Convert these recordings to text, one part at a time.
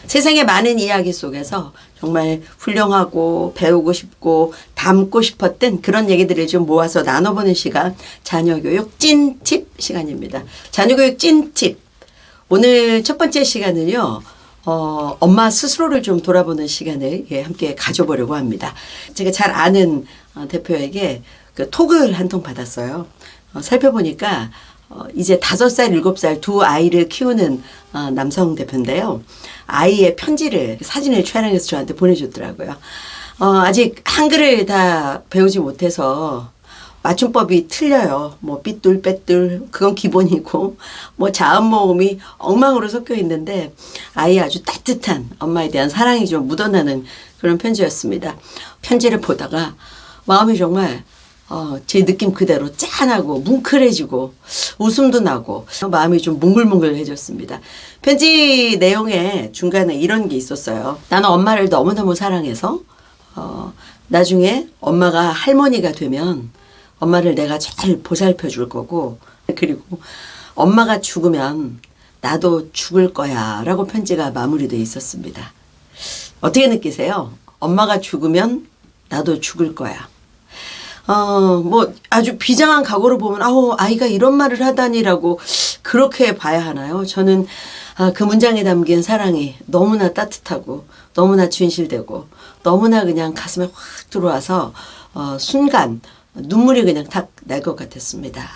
세상의 많은 이야기 속에서 정말 훌륭하고 배우고 싶고 담고 싶었던 그런 얘기들을 좀 모아서 나눠보는 시간, 자녀교육 찐팁 시간입니다. 자녀교육 찐팁. 오늘 첫 번째 시간은요. 엄마 스스로를 좀 돌아보는 시간을 함께 가져보려고 합니다. 제가 잘 아는 대표에게 그 톡을 한 통 받았어요. 살펴보니까 이제 5살, 7살 두 아이를 키우는 남성 대표인데요. 아이의 편지를 사진을 촬영해서 저한테 보내줬더라고요. 아직 한글을 다 배우지 못해서 맞춤법이 틀려요. 뭐 삐뚤 빼뚤 그건 기본이고 뭐 자음 모음이 엉망으로 섞여 있는데 아이 아주 따뜻한 엄마에 대한 사랑이 좀 묻어나는 그런 편지였습니다. 편지를 보다가 마음이 정말 제 느낌 그대로 짠하고 뭉클해지고 웃음도 나고 마음이 좀 몽글몽글해졌습니다. 편지 내용에 중간에 이런 게 있었어요. 나는 엄마를 너무너무 사랑해서 나중에 엄마가 할머니가 되면 엄마를 내가 잘 보살펴 줄 거고 그리고 엄마가 죽으면 나도 죽을 거야 라고 편지가 마무리되어 있었습니다. 어떻게 느끼세요? 엄마가 죽으면 나도 죽을 거야. 뭐 아주 비장한 각오로 보면 아이가 이런 말을 하다니라고 그렇게 봐야 하나요? 저는 그 문장에 담긴 사랑이 너무나 따뜻하고 너무나 진실되고 너무나 그냥 가슴에 확 들어와서 순간 눈물이 그냥 탁 날 것 같았습니다.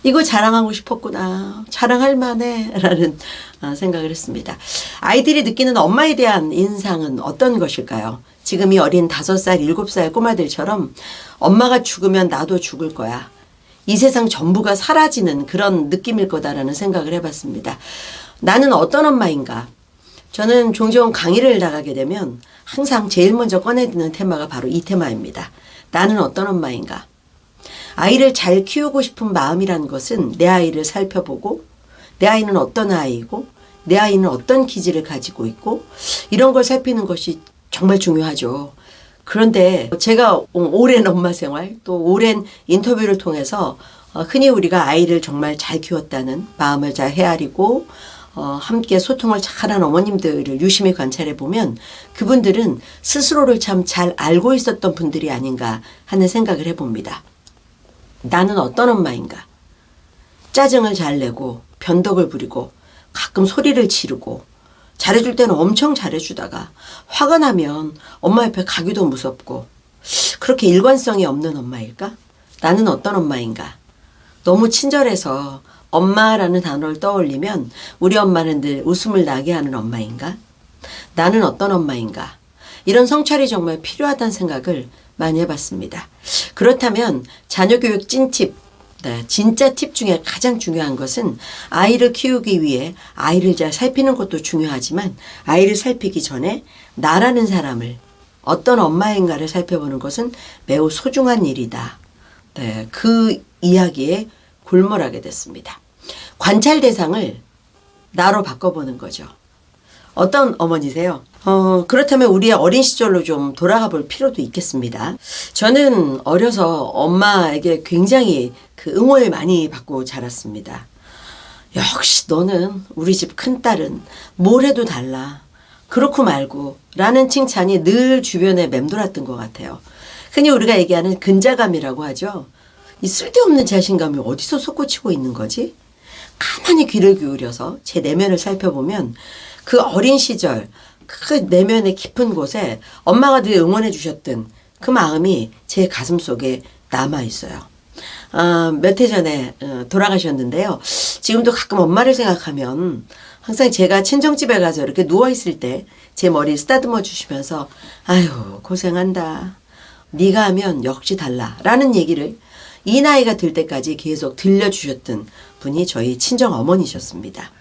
이거 자랑하고 싶었구나. 자랑할 만해. 라는 생각을 했습니다. 아이들이 느끼는 엄마에 대한 인상은 어떤 것일까요? 지금 이 어린 5살, 7살 꼬마들처럼 엄마가 죽으면 나도 죽을 거야. 이 세상 전부가 사라지는 그런 느낌일 거다라는 생각을 해봤습니다. 나는 어떤 엄마인가? 저는 종종 강의를 나가게 되면 항상 제일 먼저 꺼내드는 테마가 바로 이 테마입니다. 나는 어떤 엄마인가? 아이를 잘 키우고 싶은 마음이란 것은 내 아이를 살펴보고 내 아이는 어떤 아이이고 내 아이는 어떤 기질을 가지고 있고 이런 걸 살피는 것이 정말 중요하죠. 그런데 제가 오랜 엄마 생활 또 오랜 인터뷰를 통해서 흔히 우리가 아이를 정말 잘 키웠다는 마음을 잘 헤아리고 함께 소통을 잘한 어머님들을 유심히 관찰해 보면 그분들은 스스로를 참 잘 알고 있었던 분들이 아닌가 하는 생각을 해봅니다. 나는 어떤 엄마인가? 짜증을 잘 내고 변덕을 부리고 가끔 소리를 지르고 잘해줄 때는 엄청 잘해주다가 화가 나면 엄마 옆에 가기도 무섭고 그렇게 일관성이 없는 엄마일까? 나는 어떤 엄마인가? 너무 친절해서 엄마라는 단어를 떠올리면 우리 엄마는 늘 웃음을 나게 하는 엄마인가? 나는 어떤 엄마인가? 이런 성찰이 정말 필요하다는 생각을 많이 해봤습니다. 그렇다면 자녀교육 찐팁, 진짜 팁 중에 가장 중요한 것은 아이를 키우기 위해 아이를 잘 살피는 것도 중요하지만 아이를 살피기 전에 나라는 사람을 어떤 엄마인가를 살펴보는 것은 매우 소중한 일이다. 그 이야기에 골몰하게 됐습니다. 관찰 대상을 나로 바꿔보는 거죠. 어떤 어머니세요? 그렇다면 우리의 어린 시절로 좀 돌아가 볼 필요도 있겠습니다. 저는 어려서 엄마에게 굉장히 그 응원을 많이 받고 자랐습니다. 역시 너는 우리 집 큰딸은 뭘 해도 달라. 그렇고 말고 라는 칭찬이 늘 주변에 맴돌았던 것 같아요. 흔히 우리가 얘기하는 근자감이라고 하죠. 이 쓸데없는 자신감이 어디서 솟구치고 있는 거지? 가만히 귀를 기울여서 제 내면을 살펴보면 그 어린 시절 그 내면의 깊은 곳에 엄마가 늘 응원해 주셨던 그 마음이 제 가슴 속에 남아 있어요. 몇 해 전에 돌아가셨는데요. 지금도 가끔 엄마를 생각하면 항상 제가 친정집에 가서 이렇게 누워있을 때 제 머리를 쓰다듬어 주시면서 아유 고생한다. 네가 하면 역시 달라 라는 얘기를 이 나이가 들 때까지 계속 들려주셨던 분이 저희 친정 어머니셨습니다.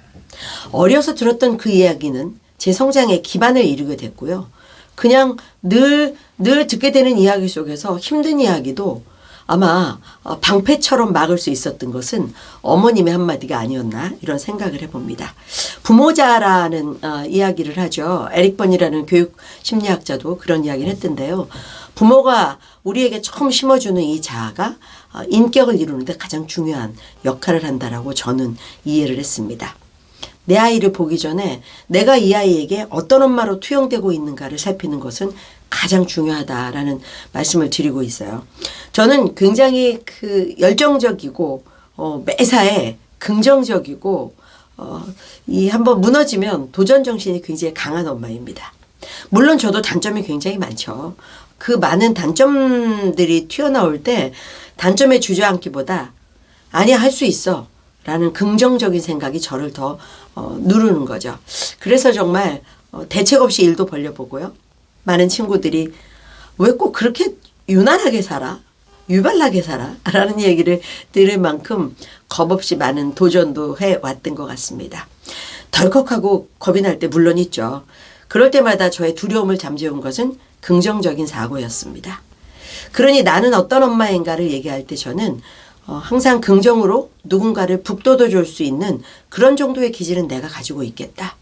어려서 들었던 그 이야기는 제 성장의 기반을 이루게 됐고요. 그냥 늘 듣게 되는 이야기 속에서 힘든 이야기도 아마 방패처럼 막을 수 있었던 것은 어머님의 한마디가 아니었나 이런 생각을 해봅니다. 부모자라는 이야기를 하죠. 에릭 번이라는 교육 심리학자도 그런 이야기를 했던데요. 부모가 우리에게 처음 심어주는 이 자아가 인격을 이루는데 가장 중요한 역할을 한다라고 저는 이해를 했습니다. 내 아이를 보기 전에 내가 이 아이에게 어떤 엄마로 투영되고 있는가를 살피는 것은 가장 중요하다라는 말씀을 드리고 있어요. 저는 굉장히 열정적이고 매사에 긍정적이고 이 한번 무너지면 도전 정신이 굉장히 강한 엄마입니다. 물론 저도 단점이 굉장히 많죠. 그 많은 단점들이 튀어나올 때 단점에 주저앉기보다 아니야, 할 수 있어 라는 긍정적인 생각이 저를 더 누르는 거죠. 그래서 정말 대책 없이 일도 벌려보고요. 많은 친구들이 왜 꼭 그렇게 유난하게 살아? 유발나게 살아? 라는 얘기를 들을 만큼 겁없이 많은 도전도 해왔던 것 같습니다. 덜컥하고 겁이 날 때 물론 있죠. 그럴 때마다 저의 두려움을 잠재운 것은 긍정적인 사고였습니다. 그러니 나는 어떤 엄마인가를 얘기할 때 저는 항상 긍정으로 누군가를 북돋워 줄 수 있는 그런 정도의 기질은 내가 가지고 있겠다.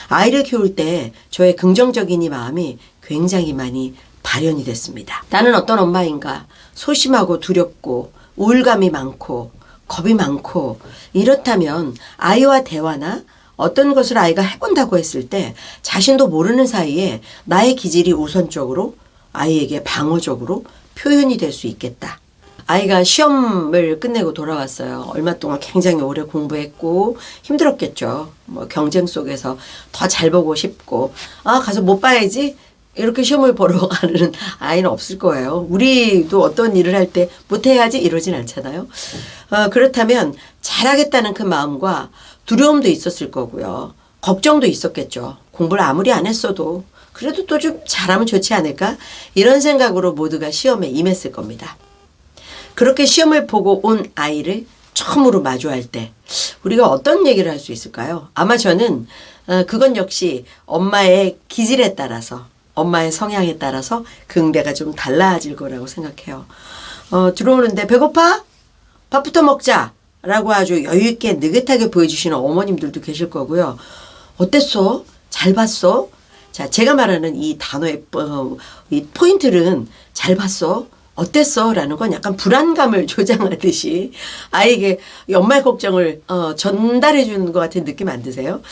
아이를 키울 때 저의 긍정적인 이 마음이 굉장히 많이 발현이 됐습니다. 나는 어떤 엄마인가, 소심하고 두렵고 우울감이 많고 겁이 많고 이렇다면 아이와 대화나 어떤 것을 아이가 해본다고 했을 때 자신도 모르는 사이에 나의 기질이 우선적으로 아이에게 방어적으로 표현이 될 수 있겠다. 아이가 시험을 끝내고 돌아왔어요. 얼마 동안 굉장히 오래 공부했고 힘들었겠죠. 경쟁 속에서 더 잘 보고 싶고 가서 못 봐야지 이렇게 시험을 보러 가는 아이는 없을 거예요. 우리도 어떤 일을 할 때 못해야지 이러진 않잖아요. 그렇다면 잘하겠다는 그 마음과 두려움도 있었을 거고요. 걱정도 있었겠죠. 공부를 아무리 안 했어도 그래도 또 좀 잘하면 좋지 않을까? 이런 생각으로 모두가 시험에 임했을 겁니다. 그렇게 시험을 보고 온 아이를 처음으로 마주할 때 우리가 어떤 얘기를 할 수 있을까요? 아마 저는 그건 역시 엄마의 기질에 따라서 엄마의 성향에 따라서 응대가 좀 달라질 거라고 생각해요. 들어오는데 배고파? 밥부터 먹자 라고 아주 여유있게 느긋하게 보여주시는 어머님들도 계실 거고요. 어땠어? 잘 봤어? 자, 제가 말하는 이 단어의 이 포인트는 잘 봤어? 어땠어? 라는 건 약간 불안감을 조장하듯이 아이에게 엄마의 걱정을 전달해 주는 것 같은 느낌 안 드세요?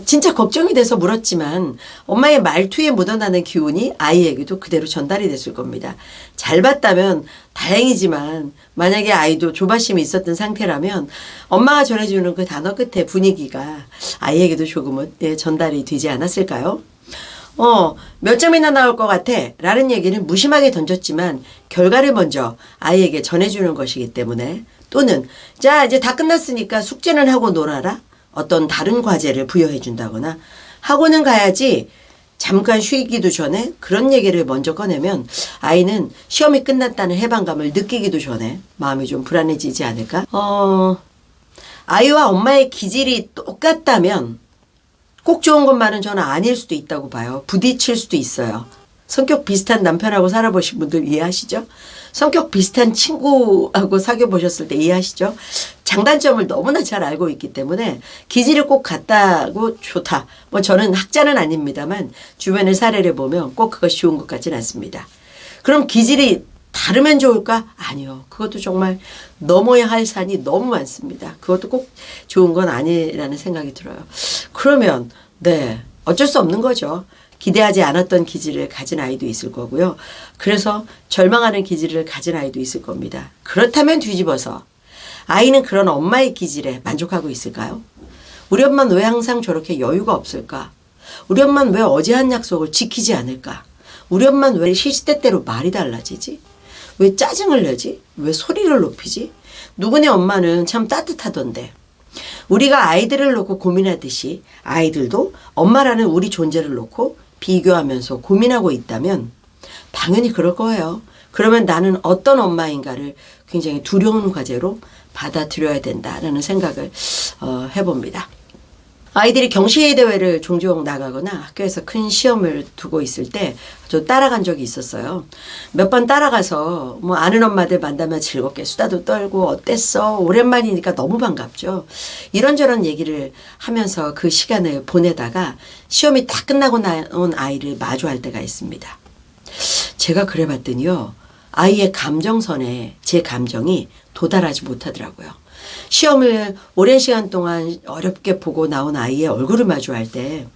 진짜 걱정이 돼서 물었지만 엄마의 말투에 묻어나는 기운이 아이에게도 그대로 전달이 됐을 겁니다. 잘 봤다면 다행이지만 만약에 아이도 조바심이 있었던 상태라면 엄마가 전해주는 그 단어 끝에 분위기가 아이에게도 조금은 전달이 되지 않았을까요? 몇 점이나 나올 것 같아 라는 얘기는 무심하게 던졌지만 결과를 먼저 아이에게 전해주는 것이기 때문에 또는 자 이제 다 끝났으니까 숙제는 하고 놀아라 어떤 다른 과제를 부여해 준다거나 학원은 가야지 잠깐 쉬기도 전에 그런 얘기를 먼저 꺼내면 아이는 시험이 끝났다는 해방감을 느끼기도 전에 마음이 좀 불안해지지 않을까? 아이와 엄마의 기질이 똑같다면 꼭 좋은 것만은 저는 아닐 수도 있다고 봐요. 부딪힐 수도 있어요. 성격 비슷한 남편하고 살아보신 분들 이해하시죠? 성격 비슷한 친구하고 사귀어 보셨을 때 이해하시죠? 장단점을 너무나 잘 알고 있기 때문에 기질이 꼭 같다고 좋다. 저는 학자는 아닙니다만 주변의 사례를 보면 꼭 그것이 좋은 것 같지는 않습니다. 그럼 기질이 다르면 좋을까? 아니요. 그것도 정말 넘어야 할 산이 너무 많습니다. 그것도 꼭 좋은 건 아니라는 생각이 들어요. 그러면 어쩔 수 없는 거죠. 기대하지 않았던 기질을 가진 아이도 있을 거고요. 그래서 절망하는 기질을 가진 아이도 있을 겁니다. 그렇다면 뒤집어서 아이는 그런 엄마의 기질에 만족하고 있을까요? 우리 엄마는 왜 항상 저렇게 여유가 없을까? 우리 엄마는 왜 어제 한 약속을 지키지 않을까? 우리 엄마는 왜 시시때때로 말이 달라지지? 왜 짜증을 내지? 왜 소리를 높이지? 누구네 엄마는 참 따뜻하던데. 우리가 아이들을 놓고 고민하듯이 아이들도 엄마라는 우리 존재를 놓고 비교하면서 고민하고 있다면 당연히 그럴 거예요. 그러면 나는 어떤 엄마인가를 굉장히 두려운 과제로 받아들여야 된다라는 생각을 해봅니다. 아이들이 경시회 대회를 종종 나가거나 학교에서 큰 시험을 두고 있을 때 저 따라간 적이 있었어요. 몇 번 따라가서 아는 엄마들 만나면 즐겁게 수다도 떨고 어땠어? 오랜만이니까 너무 반갑죠. 이런저런 얘기를 하면서 그 시간을 보내다가 시험이 다 끝나고 나온 아이를 마주할 때가 있습니다. 제가 그래 봤더니요. 아이의 감정선에 제 감정이 도달하지 못하더라고요. 시험을 오랜 시간 동안 어렵게 보고 나온 아이의 얼굴을 마주할 때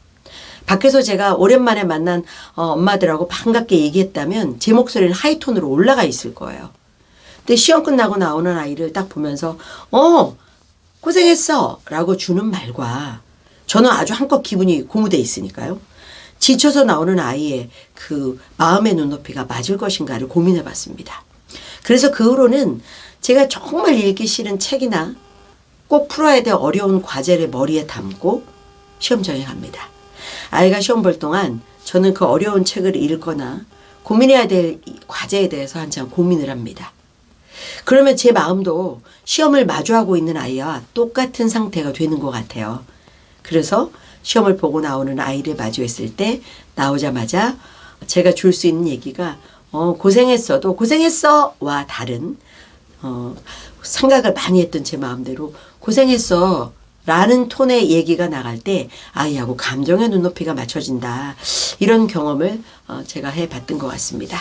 밖에서 제가 오랜만에 만난 엄마들하고 반갑게 얘기했다면 제 목소리는 하이톤으로 올라가 있을 거예요. 근데 시험 끝나고 나오는 아이를 딱 보면서 고생했어 라고 주는 말과 저는 아주 한껏 기분이 고무돼 있으니까요. 지쳐서 나오는 아이의 그 마음의 눈높이가 맞을 것인가를 고민해 봤습니다. 그래서 그 후로는 제가 정말 읽기 싫은 책이나 꼭 풀어야 될 어려운 과제를 머리에 담고 시험장에 갑니다. 아이가 시험 볼 동안 저는 그 어려운 책을 읽거나 고민해야 될 과제에 대해서 한참 고민을 합니다. 그러면 제 마음도 시험을 마주하고 있는 아이와 똑같은 상태가 되는 것 같아요. 그래서 시험을 보고 나오는 아이를 마주했을 때 나오자마자 제가 줄 수 있는 얘기가 고생했어도 고생했어와 다른 생각을 많이 했던 제 마음대로 고생했어 라는 톤의 얘기가 나갈 때 아이하고 감정의 눈높이가 맞춰진다. 이런 경험을 제가 해봤던 것 같습니다.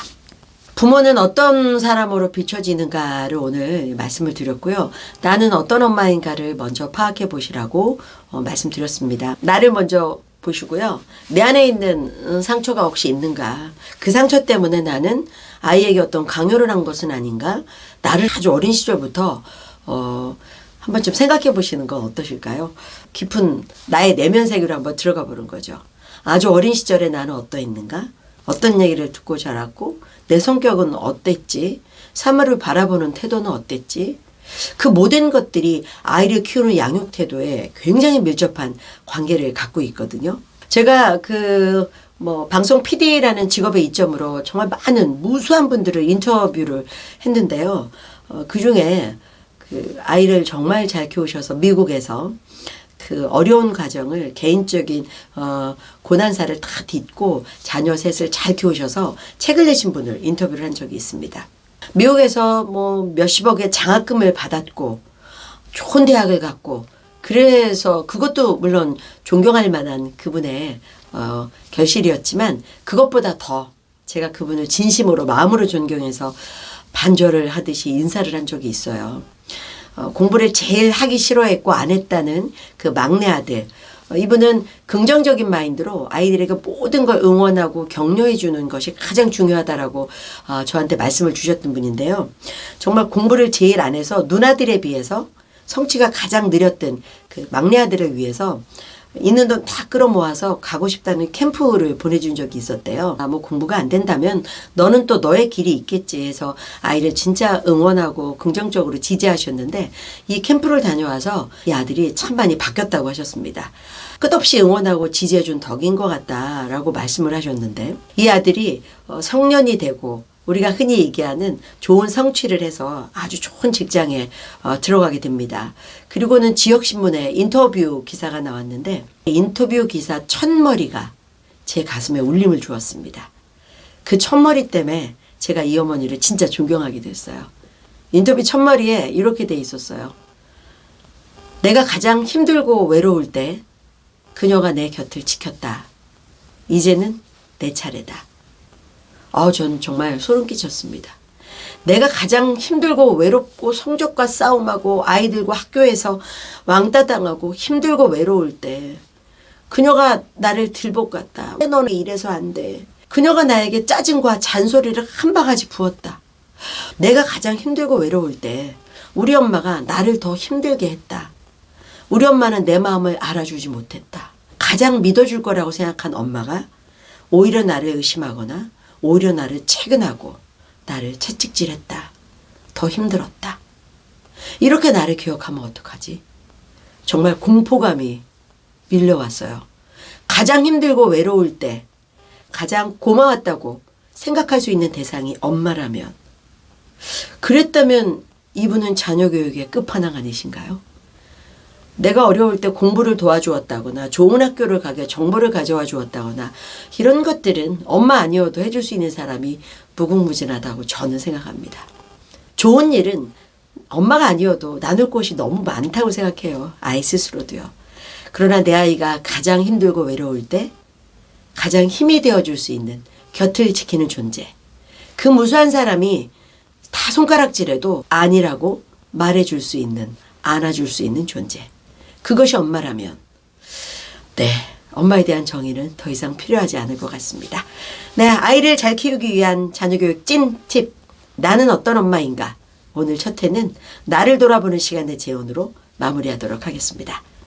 부모는 어떤 사람으로 비춰지는가를 오늘 말씀을 드렸고요. 나는 어떤 엄마인가를 먼저 파악해 보시라고 말씀드렸습니다. 나를 먼저 보시고요. 내 안에 있는 상처가 혹시 있는가? 그 상처 때문에 나는 아이에게 어떤 강요를 한 것은 아닌가? 나를 아주 어린 시절부터 한 번쯤 생각해 보시는 건 어떠실까요? 깊은 나의 내면 세계로 한번 들어가 보는 거죠. 아주 어린 시절에 나는 어떠했는가? 어떤 얘기를 듣고 자랐고 내 성격은 어땠지? 사물을 바라보는 태도는 어땠지? 그 모든 것들이 아이를 키우는 양육 태도에 굉장히 밀접한 관계를 갖고 있거든요. 제가 방송 PD라는 직업의 이점으로 정말 많은 무수한 분들을 인터뷰를 했는데요. 그 중에 그 아이를 정말 잘 키우셔서 미국에서 그 어려운 과정을 개인적인 고난사를 다 딛고 자녀 셋을 잘 키우셔서 책을 내신 분을 인터뷰를 한 적이 있습니다. 미국에서 몇십억의 장학금을 받았고 좋은 대학을 갔고 그래서 그것도 물론 존경할 만한 그분의 결실이었지만 그것보다 더 제가 그분을 진심으로 마음으로 존경해서 반절을 하듯이 인사를 한 적이 있어요. 공부를 제일 하기 싫어했고 안 했다는 그 막내 아들. 이분은 긍정적인 마인드로 아이들에게 모든 걸 응원하고 격려해 주는 것이 가장 중요하다라고 저한테 말씀을 주셨던 분인데요. 정말 공부를 제일 안 해서 누나들에 비해서 성취가 가장 느렸던 그 막내 아들을 위해서 있는 돈 다 끌어모아서 가고 싶다는 캠프를 보내준 적이 있었대요. 공부가 안 된다면 너는 또 너의 길이 있겠지 해서 아이를 진짜 응원하고 긍정적으로 지지하셨는데 이 캠프를 다녀와서 이 아들이 참 많이 바뀌었다고 하셨습니다. 끝없이 응원하고 지지해준 덕인 것 같다라고 말씀을 하셨는데 이 아들이 성년이 되고 우리가 흔히 얘기하는 좋은 성취를 해서 아주 좋은 직장에 들어가게 됩니다. 그리고는 지역신문에 인터뷰 기사가 나왔는데 인터뷰 기사 첫머리가 제 가슴에 울림을 주었습니다. 그 첫머리 때문에 제가 이 어머니를 진짜 존경하게 됐어요. 인터뷰 첫머리에 이렇게 돼 있었어요. 내가 가장 힘들고 외로울 때 그녀가 내 곁을 지켰다. 이제는 내 차례다. 저는 정말 소름 끼쳤습니다. 내가 가장 힘들고 외롭고 성적과 싸움하고 아이들과 학교에서 왕따 당하고 힘들고 외로울 때 그녀가 나를 들볶았다. 왜 너는 이래서 안 돼? 그녀가 나에게 짜증과 잔소리를 한 바가지 부었다. 내가 가장 힘들고 외로울 때 우리 엄마가 나를 더 힘들게 했다. 우리 엄마는 내 마음을 알아주지 못했다. 가장 믿어줄 거라고 생각한 엄마가 오히려 나를 의심하거나 오히려 나를 채근하고 나를 채찍질했다. 더 힘들었다. 이렇게 나를 기억하면 어떡하지? 정말 공포감이 밀려왔어요. 가장 힘들고 외로울 때 가장 고마웠다고 생각할 수 있는 대상이 엄마라면 그랬다면 이분은 자녀 교육의 끝판왕 아니신가요? 내가 어려울 때 공부를 도와주었다거나 좋은 학교를 가게 정보를 가져와 주었다거나 이런 것들은 엄마 아니어도 해줄 수 있는 사람이 무궁무진하다고 저는 생각합니다. 좋은 일은 엄마가 아니어도 나눌 곳이 너무 많다고 생각해요. 아이 스스로도요. 그러나 내 아이가 가장 힘들고 외로울 때 가장 힘이 되어줄 수 있는 곁을 지키는 존재. 그 무수한 사람이 다 손가락질해도 아니라고 말해줄 수 있는 안아줄 수 있는 존재. 그것이 엄마라면 네, 엄마에 대한 정의는 더 이상 필요하지 않을 것 같습니다. 네, 아이를 잘 키우기 위한 자녀교육 찐팁. 나는 어떤 엄마인가? 오늘 첫 회는 나를 돌아보는 시간의 재원으로 마무리하도록 하겠습니다.